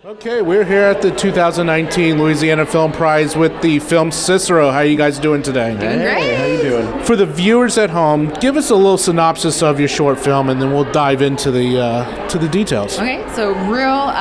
Okay, we're here at the 2019 Louisiana Film Prize with the film CICERO. How are you guys doing today? Doing great. Hey, how you doing? For the viewers at home, give us a little synopsis of your short film, and then we'll dive into the details. Okay, so real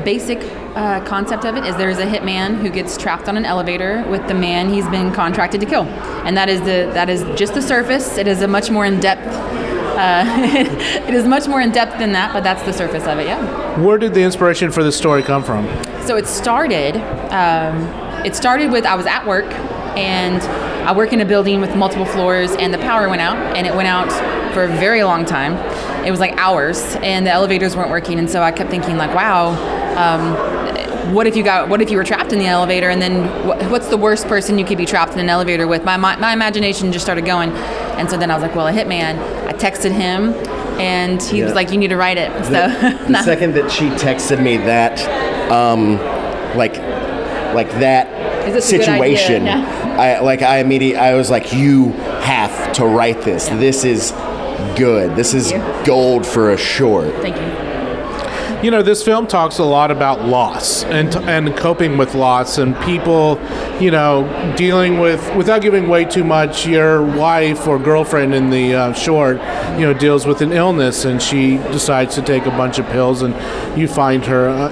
basic concept of it is there's a hitman who gets trapped on an elevator with the man he's been contracted to kill, and that is just the surface. It is a much more in-depth. It is much more in depth than that, but that's the surface of it. Yeah. Where did the inspiration for this story come from? So it started with I was at work, and I work in a building with multiple floors, and the power went out, and it went out for a very long time. It was like hours, and the elevators weren't working, and so I kept thinking like, wow, what if you were trapped in the elevator, and then what's the worst person you could be trapped in an elevator with? My imagination just started going, and so then I was like, well, a hitman. I texted him, and he was like, you need to write it. So the second that she texted me that, like that situation, yeah. I was like, you have to write this. Yeah. This is good. This is gold for a short. Thank you. You know, this film talks a lot about loss and coping with loss, and people, you know, dealing with, without giving away too much, your wife or girlfriend in the short, you know, deals with an illness, and she decides to take a bunch of pills, and you find her,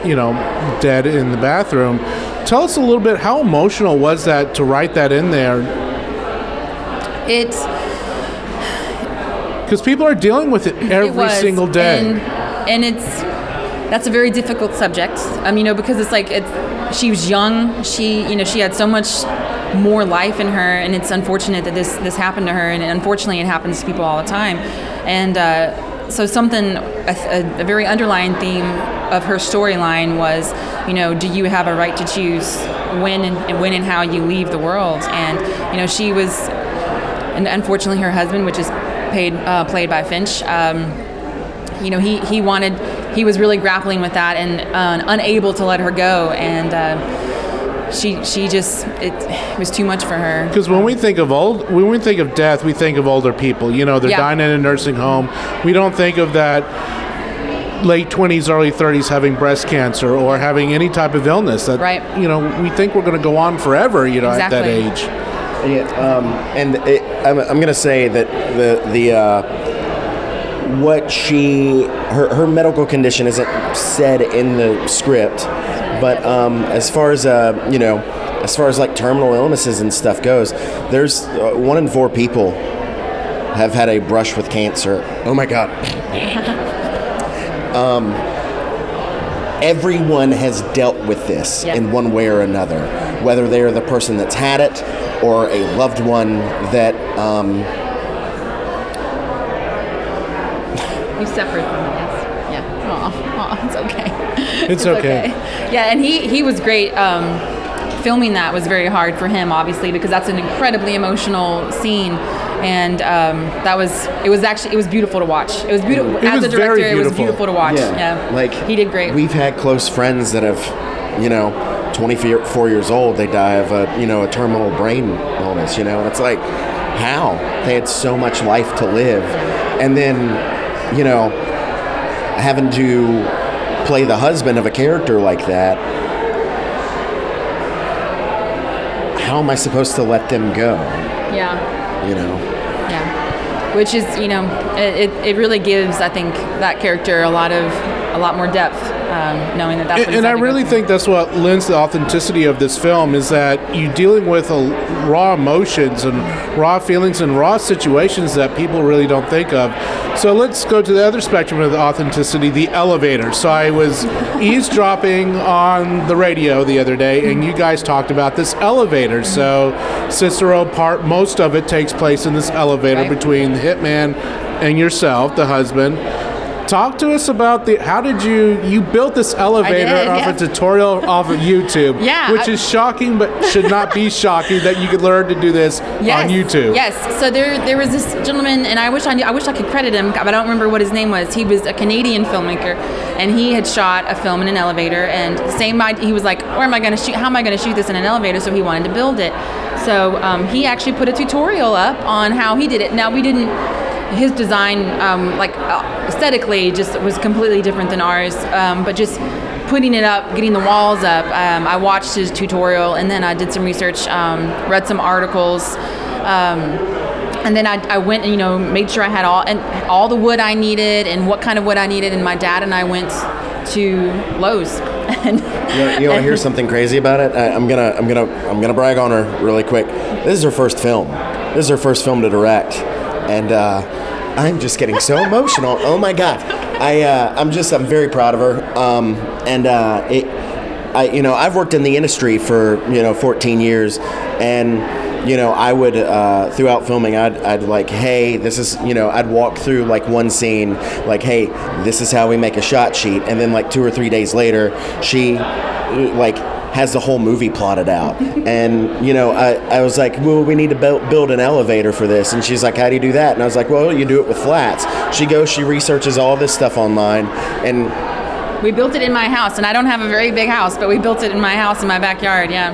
dead in the bathroom. Tell us a little bit, how emotional was that to write that in there? Because people are dealing with it every single day. And that's a very difficult subject, because she was young. She had so much more life in her, and it's unfortunate that this happened to her. And unfortunately, it happens to people all the time. And so a very underlying theme of her storyline was, do you have a right to choose when and how you leave the world? And she was, and unfortunately, her husband, which is played by Finch. He was really grappling with that and unable to let her go, and it was too much for her. Because when we think of death, we think of older people. They're dying in a nursing home. We don't think of that late 20s, early 30s having breast cancer or having any type of illness. That, right. We think we're going to go on forever. Exactly. At that age. Yeah, I'm going to say that her medical condition isn't said in the script, but as far as like terminal illnesses and stuff goes, there's 1 in 4 people have had a brush with cancer. Oh my God. Everyone has dealt with this in one way or another, whether they are the person that's had it or a loved one that You separate from it, yes. Yeah. It's okay. It's okay. Yeah, and he was great. Filming that was very hard for him, obviously, because that's an incredibly emotional scene. And it was beautiful to watch. It was beautiful. As a director, it was beautiful to watch. Yeah. Like, he did great. We've had close friends that have, 24 years old, they die of a terminal brain illness, and it's like, how? They had so much life to live. And then, having to play the husband of a character like that, how am I supposed to let them go? Yeah. Yeah. Which is, it really gives, I think, that character a lot more depth, knowing that that's what and I really think that's what lends the authenticity of this film, is that you're dealing with raw emotions and raw feelings and raw situations that people really don't think of. So let's go to the other spectrum of the authenticity, the elevator. So I was eavesdropping on the radio the other day, and you guys talked about this elevator. So CICERO most of it takes place in this elevator between the hitman and yourself, the husband. Talk to us about how did you built this elevator off a tutorial off of YouTube, which is shocking, but should not be shocking that you could learn to do this on YouTube. Yes. So there was this gentleman, and I wish I could credit him, but I don't remember what his name was. He was a Canadian filmmaker, and he had shot a film in an elevator, and he was like, how am I going to shoot this in an elevator? So he wanted to build it. So he actually put a tutorial up on how he did it. Now, his design, aesthetically, just was completely different than ours. But just putting it up, getting the walls up, I watched his tutorial, and then I did some research, read some articles, and then I went and made sure I had all the wood I needed and what kind of wood I needed. And my dad and I went to Lowe's. And you want to hear something crazy about it? I'm gonna brag on her really quick. This is her first film. This is her first film to direct, and I'm just getting so emotional. Oh my God, I'm very proud of her. I've worked in the industry for 14 years, and I would throughout filming, I'd like, hey, this is, I'd walk through like one scene, like, hey, this is how we make a shot sheet, and then like 2 or 3 days later, she like has the whole movie plotted out, and I was like, well, we need to build an elevator for this, and she's like, how do you do that? And I was like, well, you do it with flats. She researches all this stuff online, and we built it in my house, and I don't have a very big house, but we built it in my house in my backyard, yeah.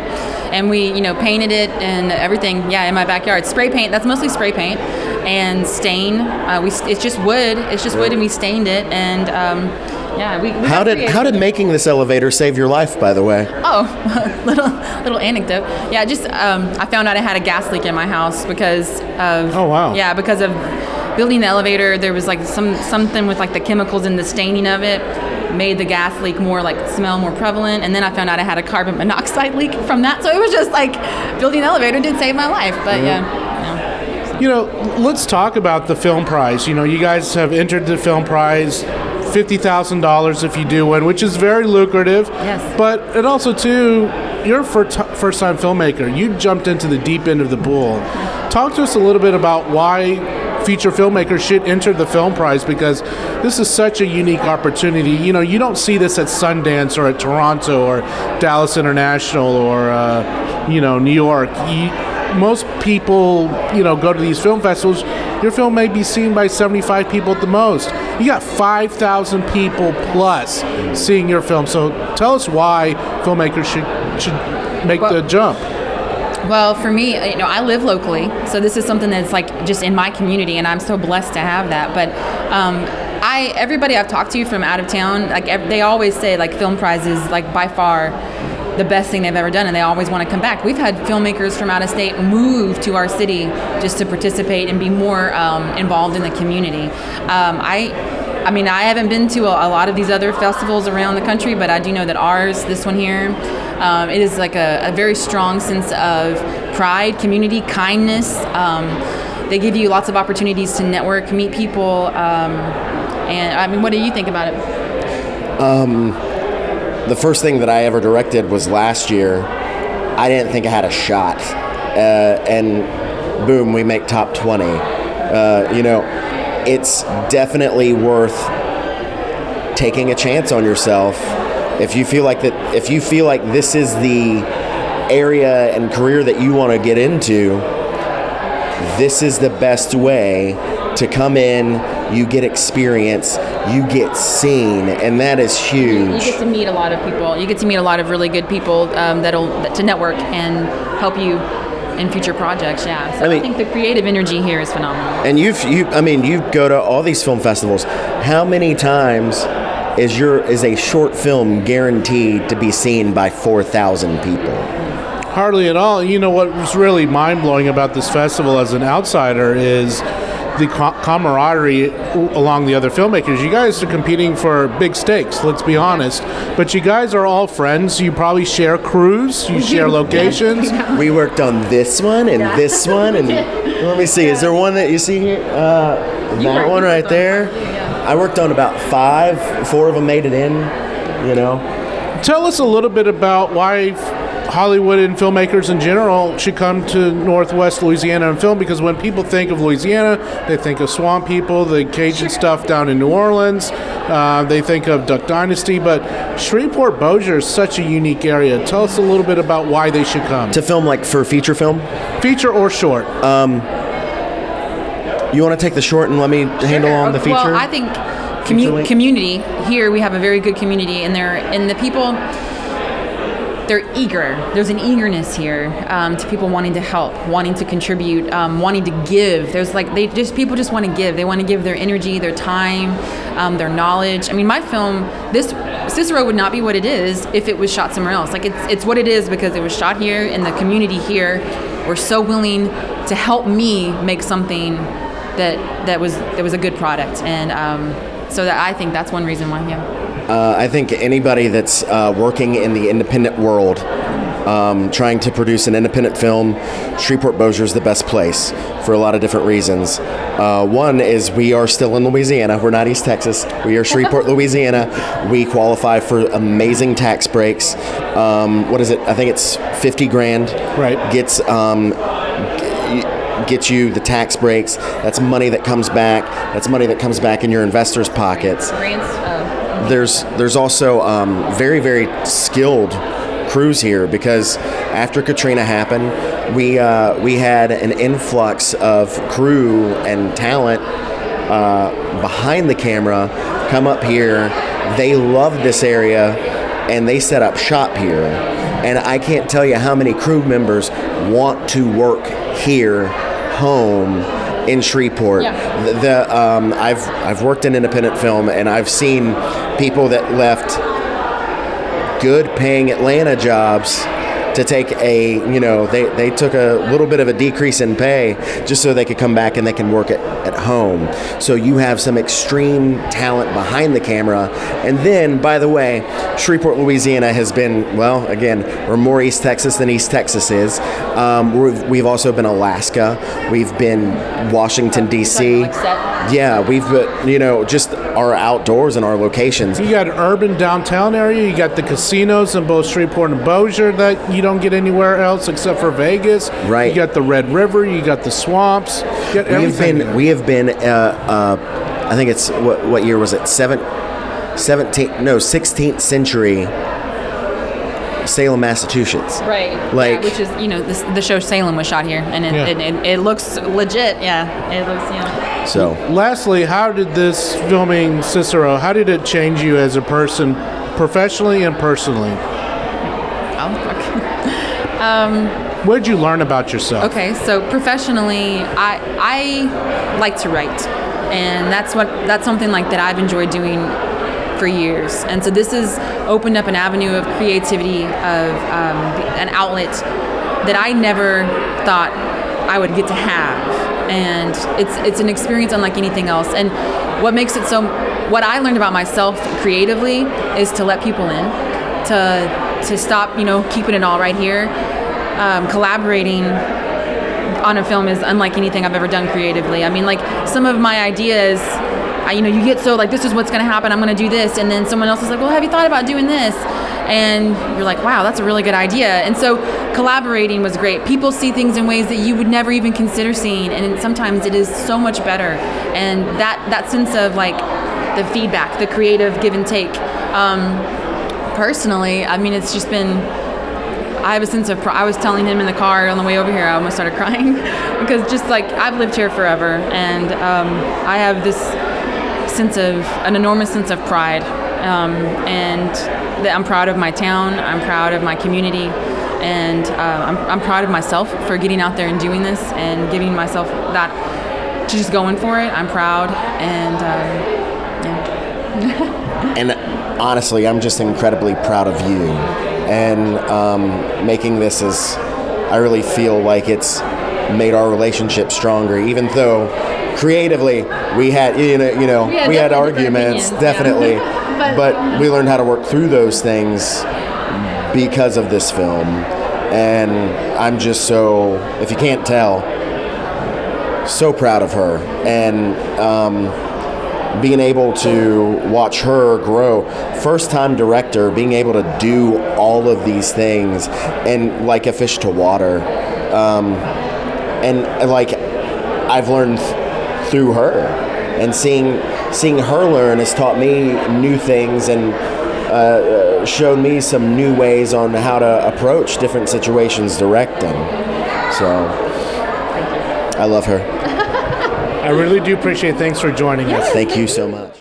And we, painted it and everything, yeah, in my backyard. Spray paint, that's mostly spray paint, and stain. It's just wood. It's just wood, and we stained it, and yeah. We how did making this elevator save your life, by the way? Oh, little anecdote. Yeah, just I found out I had a gas leak in my house because of. Oh wow. Yeah, because of building the elevator. There was like something with like the chemicals in the staining of it made the gas leak smell more prevalent, and then I found out I had a carbon monoxide leak from that. So it was just like building the elevator did save my life, but let's talk about the film prize. You guys have entered the film prize, $50,000 if you do win, which is very lucrative. Yes. But it also too, you're a first-time filmmaker. You jumped into the deep end of the pool. Talk to us a little bit about why feature filmmakers should enter the film prize, because this is such a unique opportunity. You don't see this at Sundance or at Toronto or Dallas International or New York. Most people go to these film festivals. Your film may be seen by 75 people at the most. You got 5,000 people plus seeing your film. So tell us why filmmakers should make the jump. Well, for me, I live locally, so this is something that's like just in my community, and I'm so blessed to have that. But everybody I've talked to from out of town, they always say like Film Prize is like by far the best thing they've ever done, and they always want to come back. We've had filmmakers from out of state move to our city just to participate and be more involved in the community. I haven't been to a lot of these other festivals around the country, but I do know that ours, this one here, it is like a very strong sense of pride, community, kindness. They give you lots of opportunities to network, meet people, and what do you think about it? The first thing that I ever directed was last year. I didn't think I had a shot, and boom, we make top 20. It's definitely worth taking a chance on yourself if you feel like this is the area and career that you want to get into. This is the best way to come in. You get experience, you get seen, and that is huge. You get to meet a lot of people. You get to meet a lot of really good people to network and help you in future projects. Yeah, so I think the creative energy here is phenomenal. And you go to all these film festivals. How many times is a short film guaranteed to be seen by 4,000 people? Hardly at all. What was really mind-blowing about this festival as an outsider is the camaraderie along the other filmmakers. You guys are competing for big stakes, let's be honest, but you guys are all friends. You probably share crews, you share locations. We worked on this one and this one, and let me see, is there one that you see here? That one right there? I worked on about 5, 4 of them made it in, Tell us a little bit about why Hollywood and filmmakers in general should come to Northwest Louisiana and film, because when people think of Louisiana, they think of swamp people, the Cajun stuff down in New Orleans, they think of Duck Dynasty, but Shreveport-Bossier is such a unique area. Tell us a little bit about why they should come. To film, like for feature film? Feature or short. You want to take the short and let me handle on the feature? Well, I think community, here we have a very good community, and the people, they're eager. There's an eagerness here to people wanting to help, wanting to contribute, wanting to give. There's like people just want to give. They want to give their energy, their time, their knowledge. I mean, my film, this CICERO would not be what it is if it was shot somewhere else. Like it's what it is because it was shot here, and the community here were so willing to help me make something that was a good product, and so that I think that's one reason why. Yeah. I think anybody that's working in the independent world, trying to produce an independent film, Shreveport-Bossier is the best place for a lot of different reasons. One is we are still in Louisiana. We're not East Texas. We are Shreveport, Louisiana. We qualify for amazing tax breaks. What is it? I think it's $50,000. Right. Gets you the tax breaks. That's money that comes back. That's money that comes back in your investors' pockets. There's also very, very skilled crews here because after Katrina happened, we had an influx of crew and talent behind the camera come up here. They loved this area and they set up shop here. And I can't tell you how many crew members want to work here, home in Shreveport. Yeah. I've worked in independent film, and I've seen people that left good paying Atlanta jobs to take they took a little bit of a decrease in pay just so they could come back and they can work at home. So you have some extreme talent behind the camera. And then, by the way, Shreveport, Louisiana has been, well, again, we're more East Texas than East Texas is. We've also been Alaska. We've been Washington, D.C. Yeah, we've just our outdoors and our locations. You got an urban downtown area. You got the casinos in both Shreveport and Bossier that you don't get anywhere else except for Vegas. Right. You got the Red River. You got the swamps. You got everything. We have been. I think it's what year was it? 16th century. Salem, Massachusetts. Right. Like, which is the show Salem was shot here, and it looks legit. Yeah. It looks So, lastly, how did this filming CICERO, how did it change you as a person, professionally and personally? Oh, fuck. What did you learn about yourself? Okay, so professionally, I like to write, and that's something like that I've enjoyed doing for years. And so this has opened up an avenue of creativity, of an outlet that I never thought I would get to have. And it's an experience unlike anything else. And what I learned about myself creatively is to let people in, to stop, keeping it all right here. Collaborating on a film is unlike anything I've ever done creatively. I mean, like, some of my ideas, you get so like, this is what's going to happen, I'm going to do this, and then someone else is like, well, have you thought about doing this? And you're like, wow, that's a really good idea. And so collaborating was great. People see things in ways that you would never even consider seeing, and sometimes it is so much better. And that sense of like the feedback, the creative give and take. Personally, I mean, it's just been, I have a sense of I was telling him in the car on the way over here, I almost started crying because just like, I've lived here forever, and I have an enormous sense of pride, and that I'm proud of my town, I'm proud of my community, and I'm proud of myself for getting out there and doing this and giving myself that, just going for it. I'm proud, and yeah. And honestly, I'm just incredibly proud of you, and making this I really feel like it's made our relationship stronger, even though creatively we had we had arguments, definitely. but we learned how to work through those things because of this film. And I'm just so, if you can't tell, so proud of her, and being able to watch her grow, first time director, being able to do all of these things and like a fish to water, and like I've learned through her, and seeing her learn has taught me new things and showed me some new ways on how to approach different situations directing. So I love her. I really do appreciate it. Thanks for joining us. Thank you so much.